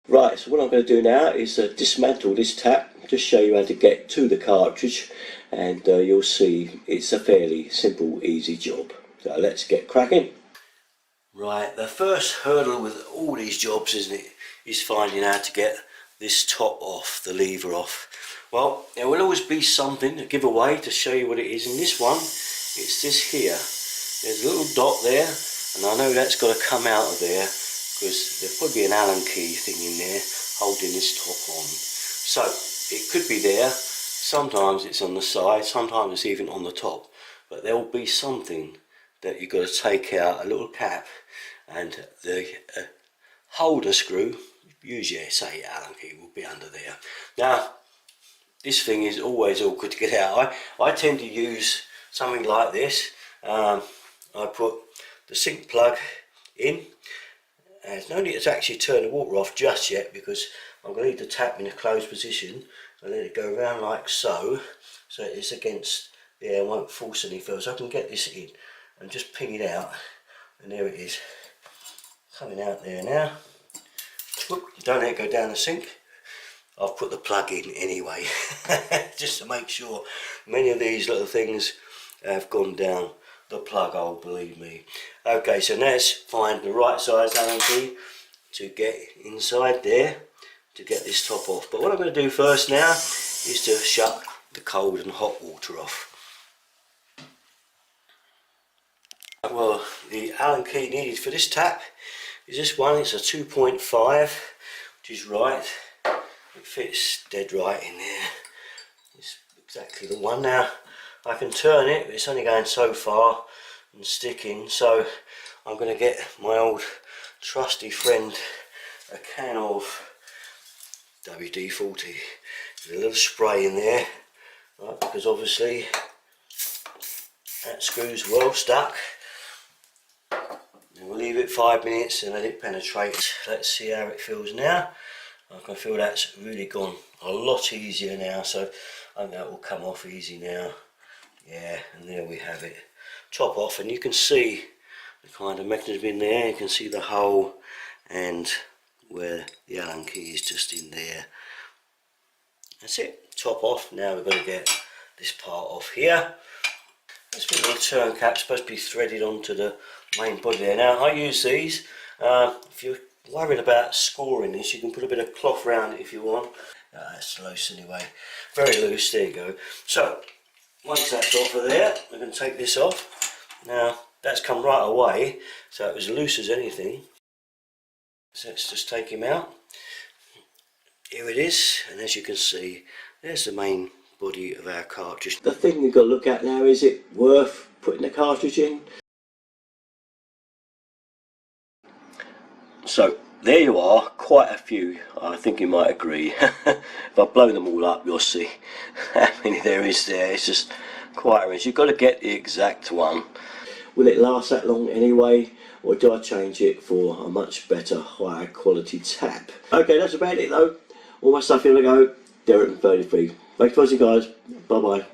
Right, so what I'm going to do now is dismantle this tap, just show you how to get to the cartridge, and you'll see it's a fairly simple, easy job. So let's get cracking. Right, the first hurdle with all these jobs, isn't it, is finding out to get this top off, the lever off. Well, there will always be something to give away to show you what it is. In this one, it's this here. There's a little dot there, and I know that's got to come out of there, because there'll probably be an Allen key thing in there holding this top on. So it could be there, sometimes it's on the side, sometimes it's even on the top, but there will be something that you've got to take out, a little cap, and the holder screw, usually say Allen key, will be under there. Now this thing is always awkward to get out. I tend to use something like this. I put the sink plug in. There's no need to actually turn the water off just yet, because I'm going to leave the tap in a closed position and let it go around like so, so it's against the air, won't force any further. So I can get this in and just ping it out, and there it is, coming out there now. Whoop, don't let it go down the sink. I've put the plug in anyway, just to make sure. Many of these little things have gone down the plug hole, believe me. Okay, so now let's find the right size Allen key to get inside there to get this top off. But what I'm going to do first now is to shut the cold and hot water off. Well, the Allen key needed for this tap is this one. It's a 2.5, which is right. It fits dead right in there. It's exactly the one. Now I can turn it, but it's only going so far and sticking, so I'm going to get my old trusty friend a can of WD-40 with a little spray in there, right, because obviously that screw's well stuck. And we'll leave it 5 minutes and let it penetrate. Let's see how it feels now. I can feel that's really gone a lot easier now, so I think that will come off easy now. Yeah, and there we have it, top off, and you can see the kind of mechanism in there. You can see the hole and where the Allen key is just in there. That's it, top off. Now we're going to get this part off here. This little turn cap's supposed to be threaded onto the main body there. Now I use these, if you're worried about scoring this, you can put a bit of cloth around it if you want. That's loose anyway, very loose, there you go. So once that's off of there, we're going to take this off. Now that's come right away, so it was loose as anything. So let's just take him out. Here it is, and as you can see, there's the main body of our cartridge. The thing you've got to look at now, is it worth putting the cartridge in? So there you are, quite a few. I think you might agree. If I blow them all up, you'll see how many there is there. It's just quite a range. You've got to get the exact one. Will it last that long anyway, or do I change it for a much better, higher quality tap? Okay, that's about it though. All my stuff in the go. Derek 33. Thanks for watching, guys. Bye bye.